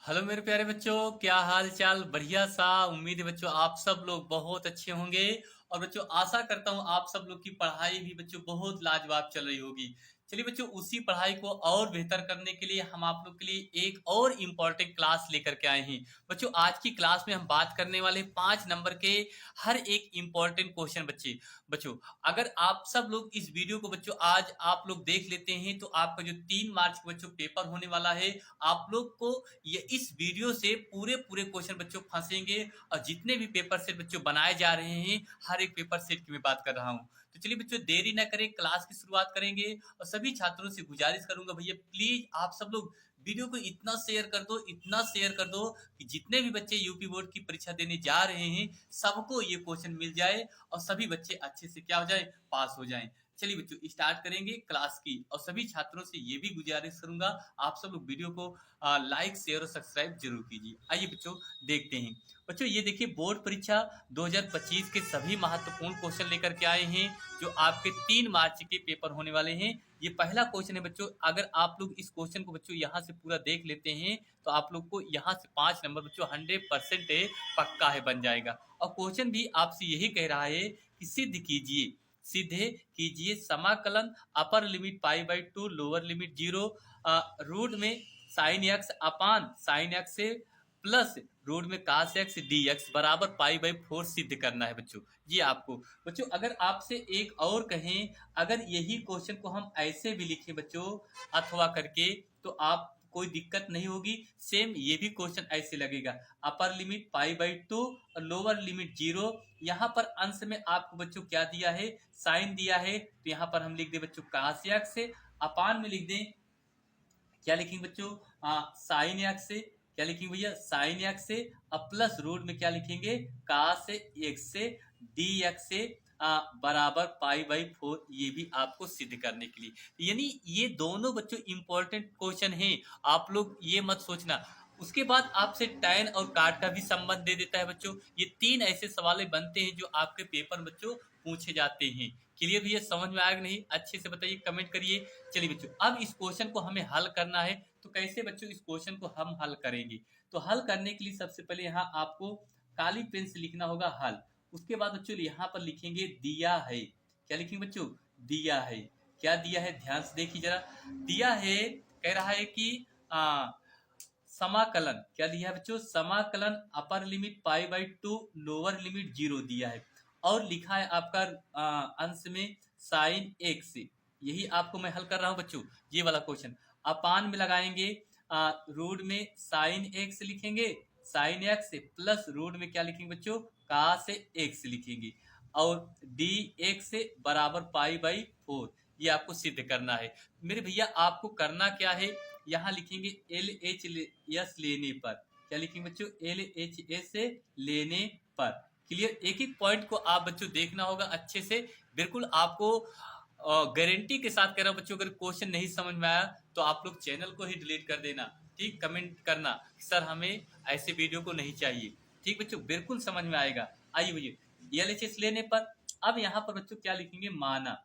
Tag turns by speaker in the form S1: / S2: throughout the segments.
S1: Hello मेरे प्यारे बच्चों, क्या हाल चाल। बढ़िया सा। उम्मीद है बच्चों आप सब लोग बहुत अच्छे होंगे। और बच्चों आशा करता हूँ आप सब लोग की पढ़ाई भी बच्चों बहुत लाजवाब चल रही होगी। चलिए बच्चों, उसी पढ़ाई को और बेहतर करने के लिए हम आप लोग के लिए एक और इम्पोर्टेंट क्लास लेकर के आए हैं। बच्चों आज की क्लास में हम बात करने वाले 5 नंबर के हर एक इम्पोर्टेंट क्वेश्चन। बच्चों अगर आप सब लोग इस वीडियो को बच्चों आज आप लोग देख लेते हैं तो आपका जो 3 मार्च का बच्चों पेपर होने वाला है, आप लोग को ये इस वीडियो से पूरे पूरे क्वेश्चन बच्चों फंसेंगे। और जितने भी पेपर सेट बच्चों बनाए जा रहे हैं, हर एक पेपर सेट की मैं बात कर रहा हूँ। तो चलिए बच्चों देरी ना करें, क्लास की शुरुआत करेंगे। और सभी छात्रों से गुजारिश करूंगा, भैया प्लीज आप सब लोग वीडियो को इतना शेयर कर दो, इतना शेयर कर दो कि जितने भी बच्चे यूपी बोर्ड की परीक्षा देने जा रहे हैं सबको ये क्वेश्चन मिल जाए और सभी बच्चे अच्छे से क्या हो जाए, पास हो जाएं। चलिए बच्चों स्टार्ट करेंगे क्लास की। और सभी छात्रों से ये भी गुजारिश करूंगा, आप सब लोग वीडियो को लाइक शेयर और सब्सक्राइब जरूर कीजिए। आइए बच्चों देखते हैं। बच्चों ये देखिए, बोर्ड परीक्षा 2025 के सभी महत्वपूर्ण क्वेश्चन लेकर के आए हैं जो आपके 3 मार्च के पेपर होने वाले हैं। ये पहला क्वेश्चन है बच्चों, अगर आप लोग इस क्वेश्चन को बच्चों यहाँ से पूरा देख लेते हैं तो आप लोग को यहाँ से 5 नंबर बच्चों 100% पक्का है, बन जाएगा। और क्वेश्चन भी आपसे यही कह रहा है कि सिद्ध कीजिए समाकलन upper limit pi by 2 lower limit 0 root में sine x upon sine x से प्लस रूट में कास एक्स डी एक्स बराबर पाई बाई 4 सिद्ध करना है बच्चों। ये आपको बच्चों अगर आपसे एक और कहें, अगर यही क्वेश्चन को हम ऐसे भी लिखें बच्चों अथवा करके, तो आप कोई दिक्कत नहीं होगी। सेम ये भी क्वेश्चन ऐसे लगेगा, अपर लिमिट पाई बाई 2 और लोअर लिमिट 0। यहाँ पर अंश में आपको बच्चों क्या दिया है, साइन दिया है, तो यहाँ पर हम लिख दें बच्चों कास एक्स से, अपान में लिख दें क्या लिखेंगे बच्चों, साइन एक्स से, क्या लिखेंगे भैया साइन एक्स से, अब प्लस रूट में क्या लिखेंगे कास एक्स से डी एक्स से बराबर पाई बाई 4। ये भी आपको सिद्ध करने के लिए, यानी ये दोनों बच्चों इंपॉर्टेंट क्वेश्चन हैं। आप लोग ये मत सोचना। उसके बाद आपसे टैन और काट का भी संबंध दे देता है बच्चों। ये 3 ऐसे सवाल बनते हैं जो आपके पेपर बच्चों पूछे जाते हैं। क्लियर भैया, समझ में आएगा नहीं अच्छे से बताइए, कमेंट करिए। चलिए बच्चों अब इस क्वेश्चन को हमें हल करना है। तो कैसे बच्चों इस क्वेश्चन को हम हल करेंगे, तो हल करने के लिए सबसे पहले यहाँ आपको काली पेन से लिखना होगा हल। उसके बाद बच्चों यहाँ पर लिखेंगे दिया है। क्या लिखेंगे बच्चों, दिया है। क्या दिया है ध्यान से देखिए जरा। दिया है, कह रहा है कि समाकलन, क्या दिया है बच्चों, समाकलन upper limit pi by 2 lower limit 0 दिया है। और लिखा है आपका अंश में साइन एक्स। यही आपको मैं हल कर रहा हूं बच्चों, ये वाला क्वेश्चन। अपान में लगाएंगे, रूट में साइन एक्स लिखेंगे, साइन एक्स प्लस रूट में क्या लिखेंगे बच्चों, कास एक्स लिखेंगे, और डी एक्स बराबर पाई बाई 4। ये आपको सिद्ध करना है मेरे भैया। आपको करना क्या है, यहाँ लिखेंगे एल एच एस लेने पर। क्या लिखेंगे बच्चों, एल एच एस लेने पर। क्लियर, एक एक पॉइंट को आप बच्चों देखना होगा अच्छे से। बिल्कुल आपको गारंटी के साथ कह रहा हूं बच्चों, अगर क्वेश्चन नहीं समझ में आया तो आप लोग चैनल को ही डिलीट कर देना। ठीक, कमेंट करना सर हमें ऐसे वीडियो को नहीं चाहिए। ठीक बच्चों, बिल्कुल समझ में आएगा। आइए भैया एलएचएस लेने पर अब यहाँ पर बच्चों क्या लिखेंगे, माना।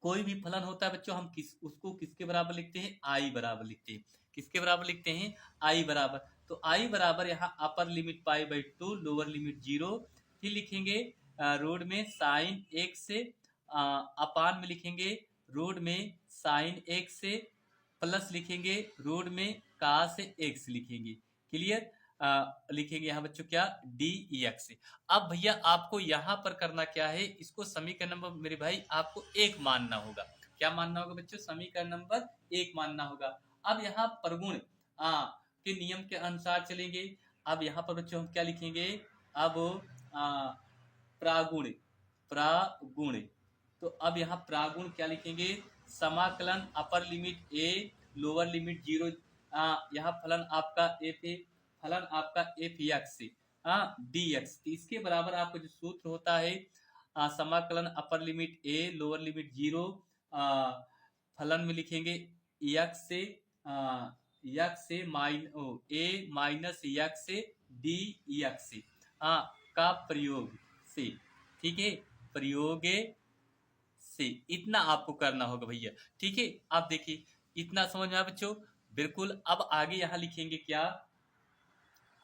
S1: कोई भी फलन होता है बच्चों, हम उसको किसके बराबर लिखते हैं, आई बराबर लिखते हैं। किसके बराबर लिखते हैं, आई बराबर। तो आई बराबर यहाँ अपर limit pi by 2 lower limit 0। फिर लिखेंगे रोड में साइन एक्स से, अपान में लिखेंगे रोड में साइन एक्स से, प्लस लिखेंगे रोड में कास एक्स लिखेंगे। क्लियर, लिखेंगे यहाँ बच्चों क्या, डी एक्स। अब भैया आपको यहाँ पर करना क्या है, इसको समीकरण नंबर मेरे भाई आपको 1 मानना होगा। क्या मानना होगा बच्चों, समीकरण नंबर 1 मानना होगा। अब यहाँ प्रगुण के नियम के अनुसार चलेंगे। अब यहाँ पर बच्चों हम क्या लिखेंगे, अब प्रागुण, प्रागुण। तो अब यहाँ प्रागुण क्या लिखेंगे, समाकलन upper limit a lower limit 0। यहाँ फलन आपका एफ ए, फलन आपका एफ एक्स डी एक्स, इसके बराबर आपका जो सूत्र होता है समाकलन upper limit a lower limit 0, फलन में लिखेंगे एक्स से ए माइनस एक्स से डी एक्स का प्रयोग से। ठीक है, प्रयोग से इतना आपको करना होगा भैया। ठीक है, आप देखिए इतना समझ में आया बच्चों। बिल्कुल। अब आगे यहाँ लिखेंगे क्या,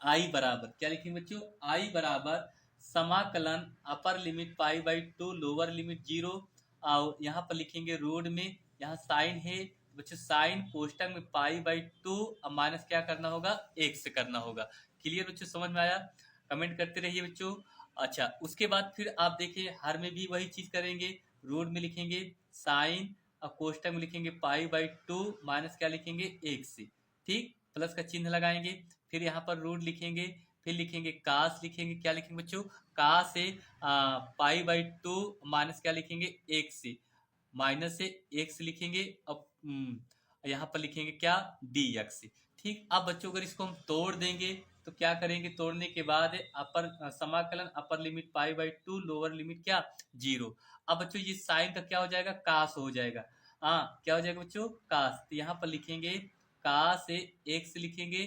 S1: आई बराबर क्या लिखेंगे बच्चों, आई बराबर समाकलन upper limit pi by two lower limit zero, और यहाँ पर लिखेंगे रूट में, यहाँ साइन है बच्चों, साइन कोष्टक में पाई बाई टू, अब माइनस क्या करना होगा, एक से करना होगा। क्लियर बच्चों, समझ में आया? कमेंट करते रहिए बच्चों। अच्छा, उसके बाद फिर आप देखिए हर में भी वही चीज करेंगे, रूट में लिखेंगे साइन और कोष्टक में लिखेंगे पाई बाई टू, माइनस क्या लिखेंगे, एक से, ठीक, प्लस का चिन्ह लगाएंगे, फिर यहाँ पर रूट लिखेंगे, फिर लिखेंगे कास, लिखेंगे क्या लिखेंगे बच्चों, कास से पाई बाई टू, माइनस क्या लिखेंगे, एक से, माइनस से एक से लिखेंगे, अब यहाँ पर लिखेंगे क्या, डी एक्स। ठीक, अब बच्चों अगर इसको हम तोड़ देंगे तो क्या करेंगे, तोड़ने के बाद अपर समाकलन upper limit pi by two lower limit क्या, जीरो। अब बच्चों ये साइन का क्या हो जाएगा, कास हो जाएगा। हाँ, क्या हो जाएगा बच्चों, कास, तो यहाँ पर लिखेंगे कास से एक्स लिखेंगे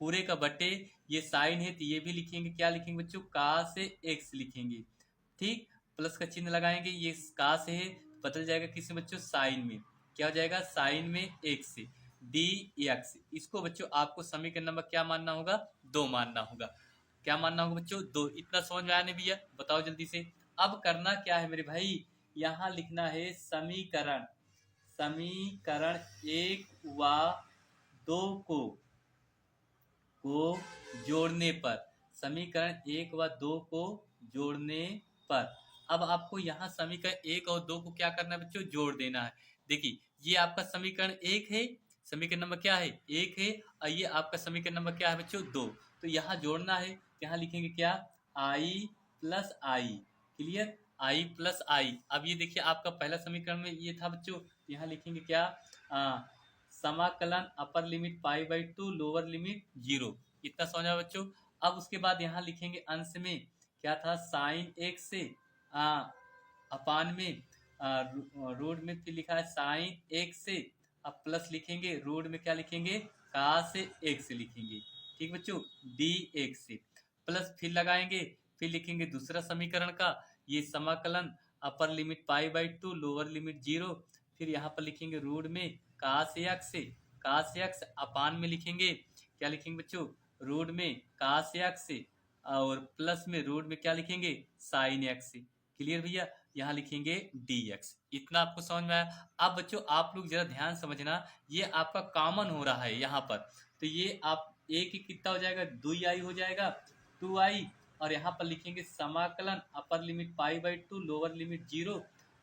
S1: पूरे का बटे, ये साइन है तो ये भी लिखेंगे, क्या लिखेंगे बच्चों, कास से एक्स लिखेंगे, ठीक, प्लस का चिन्ह लगाएंगे, ये कास है बदल जाएगा किसमें बच्चों, साइन में, क्या हो जाएगा, साइन में एक्स से, डी एक्स। इसको बच्चों आपको समीकरण नंबर क्या मानना होगा, दो मानना होगा। क्या मानना होगा बच्चों, दो। इतना समझ में आया नहीं भैया, बताओ जल्दी से। अब करना क्या है मेरे भाई, यहाँ लिखना है समीकरण, समीकरण एक व दो को जोड़ने पर, समीकरण एक व दो को जोड़ने पर, अब आपको यहाँ समीकरण एक और दो को क्या करना है बच्चों, जोड़ देना है। देखिए ये आपका समीकरण एक है, समीकरण नंबर क्या है, एक है, और ये आपका समीकरण नंबर क्या है बच्चों, दो। तो यहाँ जोड़ना है, यहाँ लिखेंगे क्या, आई प्लस आई। क्लियर, आई प्लस आई। अब ये देखिए आपका पहला समीकरण में ये था बच्चों, यहाँ लिखेंगे क्या, समाकलन upper limit pi by two lower limit zero. इतना समझा बच्चों। अब उसके बाद यहाँ लिखेंगे अंश में क्या था, साइन एक्स से अपान में रूट में फिर लिखा है साइन एक्स से, अब प्लस लिखेंगे, रूट में क्या लिखेंगे, कास से एक्स लिखेंगे, ठीक बच्चों, डी एक्स से, प्लस फिर लगाएंगे, फिर लिखेंगे दूसरा समीकरण का, ये समाकलन upper limit pi by two lower limit zero, फिर यहाँ पर लिखेंगे रूट में कास एक्स से, कास एक्स अपान में लिखेंगे, क्या लिखेंगे बच्चों, रूट में कास एक्स से, और प्लस में रूट में क्या लिखेंगे, साइन एक्स से। क्लियर भैया, यहाँ लिखेंगे डी एक्स। इतना आपको समझ में आया? अब बच्चों आप लोग जरा ध्यान समझना, ये आपका कॉमन हो रहा है यहाँ पर, तो ये आप एक ही कितना हो जाएगा, दो आई हो जाएगा, टू आई, और यहाँ पर लिखेंगे समाकलन upper limit pi by two lower limit zero.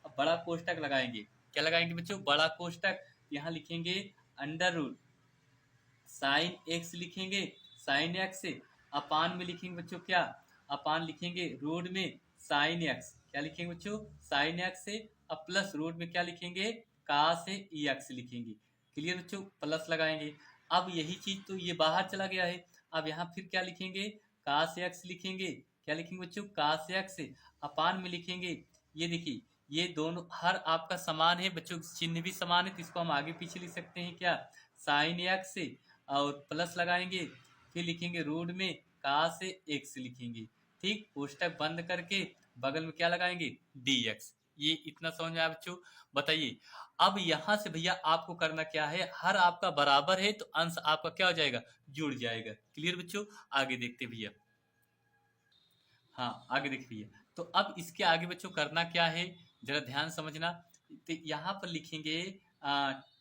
S1: अब बड़ा कोष्टक लगाएंगे, क्या लगाएंगे बच्चों, बड़ा कोष्टक, यहाँ लिखेंगे अंडर रूट साइन एक्स लिखेंगे, साइन एक्स से अपान में लिखेंगे बच्चों क्या, अपान लिखेंगे रूट में साइन एक्स, क्या लिखेंगे बच्चों, साइन एक्स से, अब प्लस रूट में क्या लिखेंगे, कास से ई एक्स लिखेंगे। क्लियर बच्चों, प्लस लगाएंगे। अब यही चीज तो ये बाहर चला गया है, अब यहाँ फिर क्या लिखेंगे, कास एक्स लिखेंगे, क्या लिखेंगे बच्चों, कास एक्स से अपान में लिखेंगे, ये देखिए ये दोनों हर आपका समान है बच्चों, चिन्ह भी समान है, तो इसको हम आगे पीछे लिख सकते हैं क्या, साइन एक्स से, और प्लस लगाएंगे, फिर लिखेंगे रूट में कास से एक्स लिखेंगे, ठीक, कोष्टक बंद करके बगल में क्या लगाएंगे, डी एक्स। ये इतना समझ में आया बच्चों? बताइए अब यहां से भैया आपको करना क्या है, हर आपका बराबर है तो अंश आपका क्या हो जाएगा, जुड़ जाएगा। क्लियर बच्चों, आगे देखते भैया। हाँ आगे देखिए भैया, तो अब इसके आगे बच्चों करना क्या है, जरा ध्यान समझना। तो यहाँ पर लिखेंगे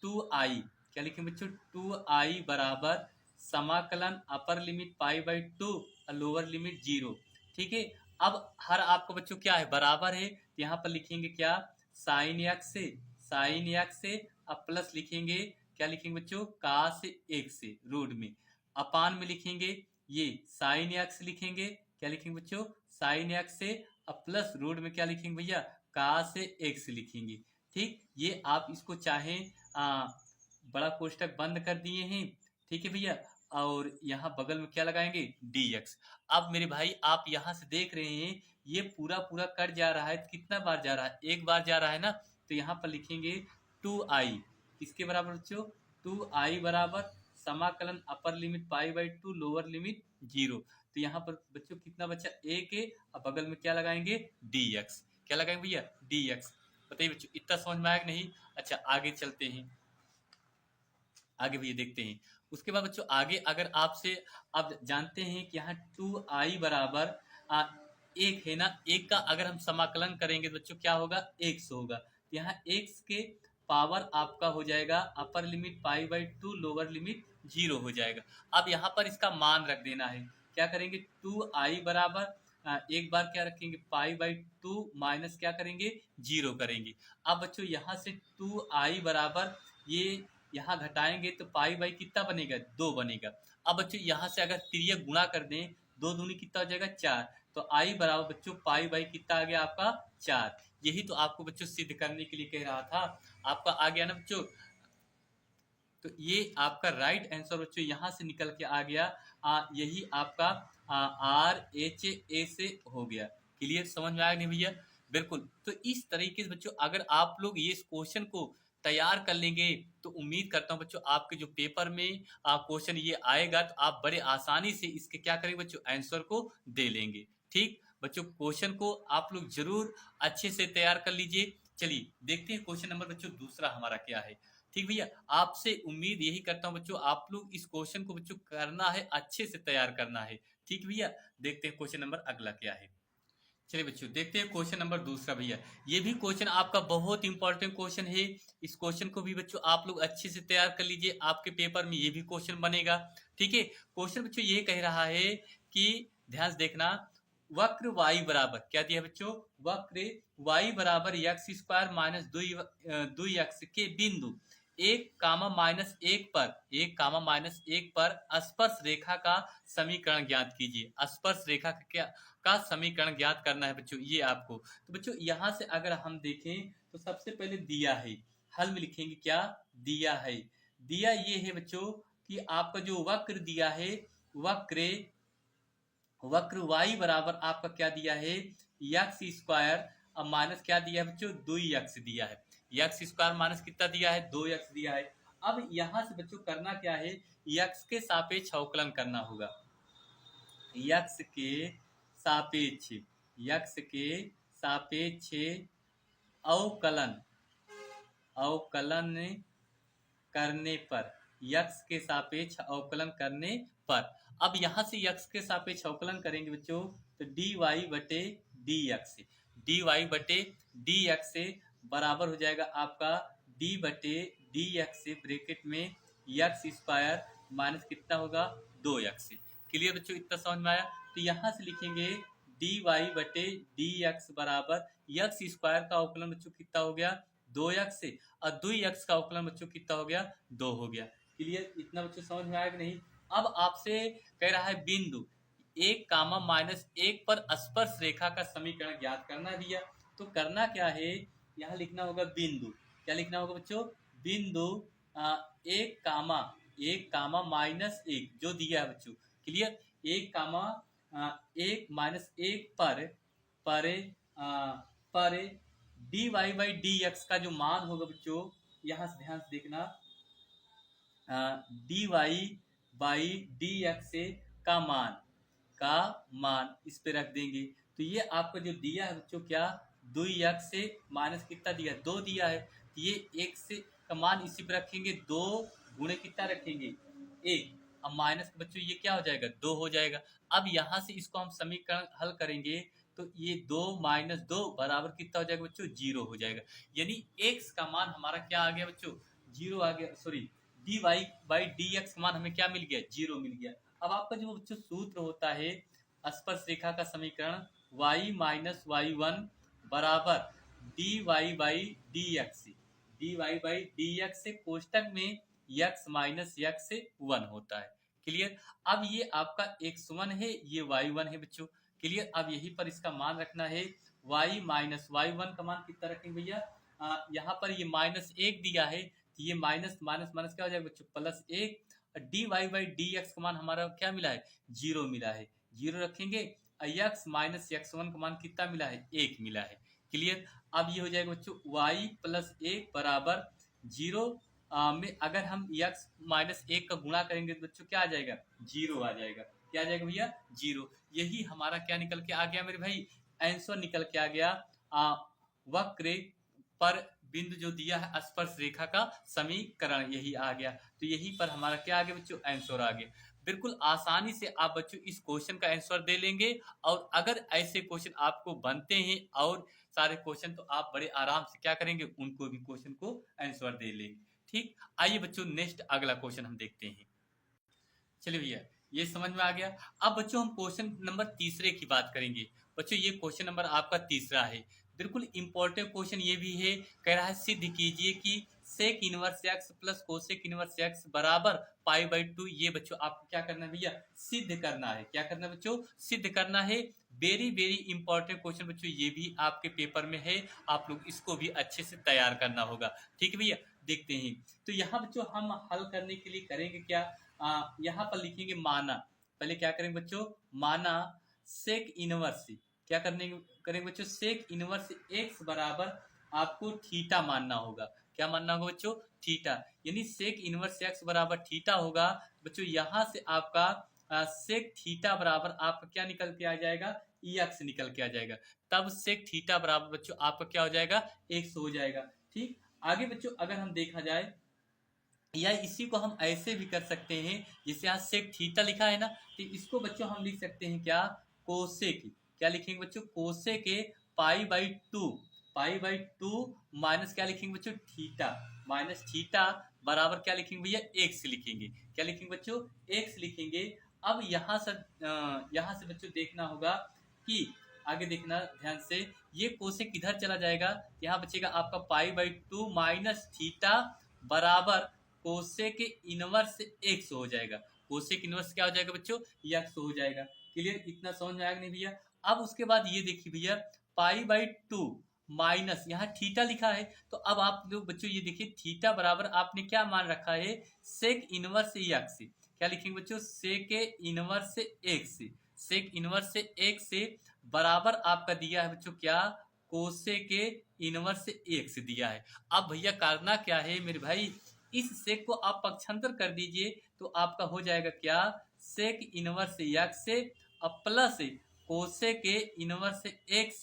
S1: टू आई, क्या लिखेंगे बच्चों, टू आई बराबर समाकलन upper limit pi by two lower limit zero. ठीक है, अब हर आपको बच्चों क्या है, बराबर है, तो यहाँ पर लिखेंगे क्या, साइन एक्स से, साइन एक्स से, अब प्लस लिखेंगे, क्या लिखेंगे बच्चों, कास एक्स से रूट में, अपान में लिखेंगे ये साइन एक्स लिखेंगे, क्या लिखेंगे बच्चों, साइन एक्स से, अब प्लस रूट में क्या लिखेंगे भैया, कास से एक्स लिखेंगे। ठीक, ये आप इसको चाहें बड़ा कोष्टक बंद कर दिए हैं, ठीक है भैया, और यहाँ बगल में क्या लगाएंगे, डी एक्स। अब मेरे भाई आप यहाँ से देख रहे हैं ये पूरा पूरा कट जा रहा है, कितना बार जा रहा है, एक बार जा रहा है ना, तो यहाँ पर लिखेंगे टू आई, किसके बराबर बच्चों, टू आई बराबर समाकलन upper limit pi by two lower limit zero. तो यहाँ पर बच्चों कितना बचा, एक है, अब बगल में क्या लगाएंगे, डी एक्स, क्या लगाएंगे भैया, डी एक्स। बताइए बच्चों इतना समझ में आया कि नहीं? अच्छा आगे चलते हैं। आगे भैया देखते हैं। उसके बाद बच्चों आगे अगर आपसे अब जानते हैं कि यहाँ 2i बराबर एक है ना, एक का अगर हम समाकलन करेंगे तो बच्चों क्या होगा, x होगा। यहाँ x के पावर आपका हो जाएगा अपर limit pi by 2 lower limit 0 हो जाएगा। अब यहाँ पर इसका मान रख देना है। क्या करेंगे, 2i बराबर एक बार क्या रखेंगे पाई बाई 2 माइनस क्या करेंगे 0 करेंगे। अब बच्चों यहाँ से 2i बराबर ये यहाँ घटाएंगे तो पाई बाई कितना बनेगा 2 बनेगा। अब बच्चों यहाँ से अगर तिर्यक गुणा कर दें, 2 दूनी कितना हो जाएगा 4, तो आई बराबर बच्चों पाई बाई कितना आ गया आपका 4। यही तो आपको बच्चों सिद्ध करने के लिए कह रहा था, आपका आ गया ना बच्चों। तो ये आपका राइट आंसर बच्चों यहाँ से निकल के आ गया। यही आपका RHA से हो गया। क्लियर, समझ में आया नहीं भैया? बिल्कुल। तो इस तरीके से बच्चों अगर आप लोग ये क्वेश्चन को तैयार कर लेंगे तो उम्मीद करता हूं बच्चों आपके जो पेपर में क्वेश्चन ये आएगा तो आप बड़े आसानी से इसके क्या करेंगे बच्चों आंसर को दे लेंगे। ठीक बच्चों, क्वेश्चन को आप लोग जरूर अच्छे से तैयार कर लीजिए। चलिए देखते हैं क्वेश्चन नंबर बच्चों दूसरा हमारा क्या है। ठीक भैया, आपसे उम्मीद यही करता हूं बच्चों आप लोग इस क्वेश्चन को बच्चों करना है, अच्छे से तैयार करना है। ठीक भैया, देखते हैं क्वेश्चन नंबर अगला क्या है। चलिए बच्चों देखते हैं क्वेश्चन नंबर दूसरा भैया। ये भी क्वेश्चन आपका बहुत इंपॉर्टेंट क्वेश्चन है। इस क्वेश्चन को भी बच्चों आप लोग अच्छे से तैयार कर लीजिए, आपके पेपर में ये भी क्वेश्चन बनेगा। ठीक है, क्वेश्चन बच्चों ये कह रहा है कि ध्यान से देखना, वक्र y बराबर क्या दिया बच्चों, वक्र y बराबर एक्स स्क्वायर माइनस 2x के बिंदु 1, -1 पर स्पर्श रेखा का समीकरण ज्ञात कीजिए। स्पर्श रेखा का समीकरण ज्ञात करना है बच्चों ये आपको। तो बच्चों यहाँ से अगर हम देखें तो सबसे पहले दिया है, हल में लिखेंगे क्या दिया है। दिया ये है बच्चों कि आपका जो वक्र दिया है, वक्र y बराबर आपका क्या दिया है एक्स स्क्वायर, अब माइनस क्या दिया है बच्चों 2x दिया है। एक्स स्क्वायर माइनस कितना दिया है 2x दिया है। अब यहां से बच्चों करना क्या है, x के सापेक्ष अवकलन करना होगा। x के सापेक्ष अवकलन करने पर, x के सापेक्ष अवकलन करने पर, अब यहां से x के सापेक्ष अवकलन करेंगे बच्चों तो dy बटे dx से बराबर हो जाएगा आपका d बटे dx से ब्रैकेट में x स्क्वायर माइनस कितना होगा 2x। क्लियर बच्चों, इतना समझ में आया? तो यहां से लिखेंगे dy बटे dx बराबर x स्क्वायर का अवकलन बच्चों कितना हो गया 2x से, और 2x का अवकलन बच्चों कितना हो गया 2 हो गया। क्लियर, इतना बच्चों समझ में आया कि नहीं? अब आपसे कह रहा है बिंदु 1, -1 पर स्पर्श रेखा का समीकरण ज्ञात करना है भैया। तो करना क्या है, यहाँ लिखना होगा बिंदु, क्या लिखना होगा बच्चों, बिंदु 1, -1 जो दिया है बच्चों। क्लियर, 1, -1 पर dy बाई dx का जो मान होगा बच्चों, यहाँ से ध्यान से देखना, dy बाई dx से का मान इस पे रख देंगे। तो ये आपका जो दिया है बच्चों क्या 2x से माइनस कितना दिया 2 दिया है, तो ये 1 से का मान इसी पे रखेंगे, 2 गुणे कितना रखेंगे 1, अब माइनस बच्चों ये क्या हो जाएगा 2 हो जाएगा। अब यहाँ से इसको हम समीकरण हल करेंगे तो ये 2 - 2 बराबर कितना हो जाएगा बच्चों 0 हो जाएगा। यानी x का मान हमारा क्या आ गया बच्चों 0 आ गया, सॉरी dy बाई dx का मान हमें क्या मिल गया 0 मिल गया। अब आपका जो बच्चों सूत्र होता है स्पर्श रेखा का समीकरण y - y1 बराबर dy बाई dx से कोष्टक में x - x से 1 होता है। क्लियर, अब ये आपका x1 है, ये y1 है बच्चों। क्लियर, अब यही पर इसका मान रखना है, y - y1 का मान कितना रखेंगे भैया, यहाँ पर ये -1 दिया है, तो ये माइनस माइनस माइनस क्या हो जाएगा बच्चों +1, dy बाई dx का मान हमारा क्या मिला है 0 मिला है, 0 रखेंगे, x - x1 का मान कितना मिला है 1 मिला है। क्लियर, अब ये हो जाएगा बच्चों y + 1 बराबर 0 में अगर हम x - 1 का गुणा करेंगे तो बच्चों क्या आ जाएगा 0 आ जाएगा। क्या आ जाएगा भैया 0। यही हमारा क्या निकल के आ गया मेरे भाई, आंसर निकल के आ गया वक्र पर बिंदु जो दिया है स्पर्श रेखा का समीकरण यही आ गया। तो यहीं पर हमारा क्या आ गया बच्चों, आंसर आ गया। बिल्कुल आसानी से आप बच्चों इस क्वेश्चन का आंसर दे लेंगे। और अगर ऐसे क्वेश्चन आपको बनते हैं और सारे क्वेश्चन, तो आप बड़े आराम से क्या करेंगे, उनको भी क्वेश्चन को आंसर दे लेंगे। ठीक, आइए बच्चों नेक्स्ट अगला क्वेश्चन हम देखते हैं। चलिए भैया, ये समझ में आ गया। अब बच्चों हम क्वेश्चन नंबर तीसरे की बात करेंगे। बच्चों ये क्वेश्चन नंबर आपका तीसरा है। बिल्कुल इंपॉर्टेंट क्वेश्चन ये भी है। कह रहा है सिद्ध कीजिए कि sec inverse x plus cosec inverse x बराबर पाई बाई टू। ये बच्चों आपको क्या करना है भैया, सिद्ध करना है। क्या करना है बच्चों, सिद्ध करना है। वेरी वेरी इंपॉर्टेंट क्वेश्चन बच्चों, ये भी आपके पेपर में है। आप लोग इसको भी अच्छे से तैयार करना होगा। ठीक है भैया, देखते हैं। तो यहाँ बच्चों हम हल करने के लिए करेंगे क्या, यहाँ पर लिखेंगे माना। पहले क्या करेंगे बच्चों, माना सेक इनवर्स, क्या करने करेंगे बच्चों, सेक इनवर्स एक्स बराबर आपको थीटा मानना होगा। क्या मानना होगा बच्चों, थीटा। यानी सेक इनवर्स एक्स बराबर थीटा होगा। बच्चों यहाँ से आपका सेक थीटा बराबर आपका क्या निकल के आ जाएगा, एक्स निकल के आ जाएगा। तब सेक थीटा बराबर बच्चों आपका क्या हो जाएगा, एक्स हो जाएगा। ठीक, आगे बच्चों अगर हम देखा जाए, या इसी को हम ऐसे भी कर सकते हैं, जैसे यहाँ सेक थीटा लिखा है ना, तो इसको बच्चों हम लिख सकते हैं क्या, कोसेक। क्या लिखेंगे बच्चों, कोसेक के pi by two, pi by two minus क्या लिखेंगे बच्चों, थीटा, माइनस थीटा बराबर क्या लिखेंगे भैया, एक्स लिखेंगे। क्या लिखेंगे बच्चों, एक्स लिखेंगे। अब यहाँ से बच्चों देखना होगा कि आगे देखना ध्यान से, ये कोसेक किधर चला जाएगा, यहाँ बचेगा आपका pi by two minus theta बराबर कोसेक इनवर्स एक्स हो जाएगा। कोसेक इनवर्स क्या हो जाएगा बच्चों, एक्स हो जाएगा। क्लियर, इतना समझ में आएगा नहीं भैया। अब उसके बाद ये देखिए भैया, पाई बाई टू माइनस यहाँ थीटा लिखा है, तो अब आप लोग बच्चों ये देखिए, थीटा बराबर आपने क्या मान रखा है, सेक इनवर्स एक्स। क्या लिखेंगे बच्चों, sec inverse x, sec inverse x बराबर आपका दिया है बच्चों क्या, कोसेक इनवर्स एक्स दिया है। अब भैया करना क्या है मेरे भाई, इस सेक को आप पक्षांतर कर दीजिए, तो आपका हो जाएगा क्या, सेक इनवर्स एक्स अब प्लस कोसेक इनवर्स एक्स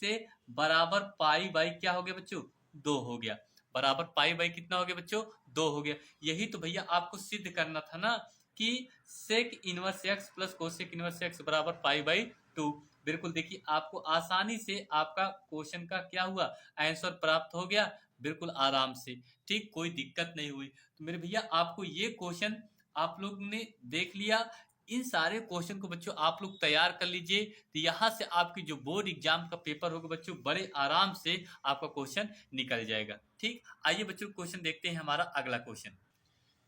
S1: बराबर पाई बाई क्या हो गया बच्चों, दो हो गया। बराबर पाई बाई कितना हो गया बच्चों, दो हो गया। यही तो भैया आपको सिद्ध करना था ना, कि sec inverse x plus cosec inverse x बराबर पाई बाई टू। बिल्कुल देखिए, आपको आसानी से आपका क्वेश्चन का क्या हुआ, आंसर प्राप्त हो गया, बिल्कुल आराम से। ठीक, कोई दिक्कत नहीं हुई। तो मेरे भैया आपको ये क्वेश्चन आप लोग ने देख लिया। इन सारे क्वेश्चन को बच्चों आप लोग तैयार कर लीजिए, तो यहाँ से आपकी जो बोर्ड एग्जाम का पेपर होगा बच्चों, बड़े आराम से आपका क्वेश्चन निकल जाएगा। ठीक, आइए बच्चों क्वेश्चन देखते हैं, हमारा अगला क्वेश्चन।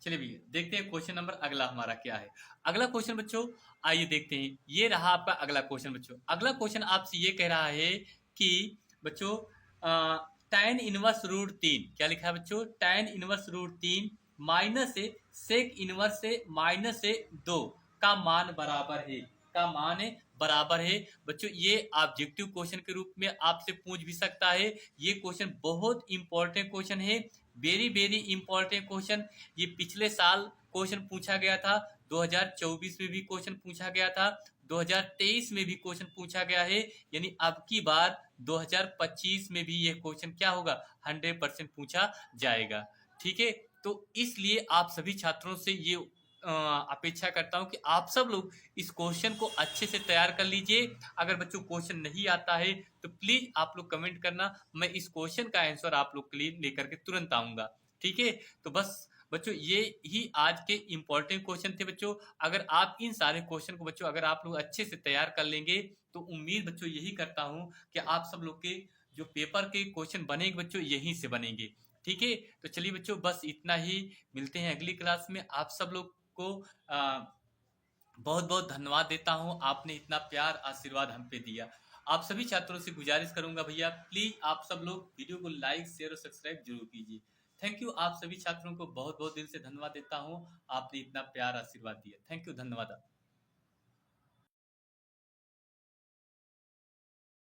S1: चलिए भैया देखते हैं क्वेश्चन नंबर अगला हमारा क्या है। अगला क्वेश्चन बच्चों, आइए देखते हैं। ये रहा आपका अगला क्वेश्चन बच्चों। अगला क्वेश्चन आपसे ये कह रहा है कि बच्चों tan इनवर्स रूट तीन, क्या लिखा है बच्चों, tan इनवर्स रूट तीन माइनस सेक इनवर्स माइनस दो का मान बराबर है, का मान बराबर है। बच्चों ये ऑब्जेक्टिव क्वेश्चन के रूप में आपसे पूछ भी सकता है। ये क्वेश्चन बहुत इंपॉर्टेंट क्वेश्चन है, वेरी वेरी इंपॉर्टेंट क्वेश्चन। ये पिछले साल क्वेश्चन पूछा गया था, 2024 में भी क्वेश्चन पूछा गया था, 2023 में भी क्वेश्चन पूछा गया है। यानी अब की बार 2025 में भी यह क्वेश्चन क्या होगा, 100% पूछा जाएगा। ठीक है, तो इसलिए आप सभी छात्रों से ये अपेक्षा करता हूं कि आप सब लोग इस क्वेश्चन को अच्छे से तैयार कर लीजिए। अगर बच्चों क्वेश्चन नहीं आता है तो प्लीज आप लोग कमेंट करना, मैं इस क्वेश्चन का आंसर आप लोग के लिए लेकर के तुरंत आऊंगा। ठीक है, तो बस बच्चों ये ही आज के इंपॉर्टेंट क्वेश्चन थे बच्चों। अगर आप इन सारे क्वेश्चन को बच्चों अगर आप लोग अच्छे से तैयार कर लेंगे, तो उम्मीद बच्चों यही करता हूं कि आप सब लोग के जो पेपर के क्वेश्चन बनेंगे बच्चों, यहीं से बनेंगे। ठीक है, तो चलिए बच्चों बस इतना ही, मिलते हैं अगली क्लास में। आप सब लोग को बहुत बहुत धन्यवाद देता हूं, आपने इतना प्यार आशीर्वाद हम पे दिया। आप सभी छात्रों से गुजारिश करूंगा भैया, प्लीज आप सब लोग वीडियो को लाइक शेयर और सब्सक्राइब जरूर कीजिए। थैंक यू, आप सभी छात्रों को बहुत बहुत दिल से धन्यवाद देता हूं, आपने इतना प्यार आशीर्वाद दिया। थैंक यू, धन्यवाद।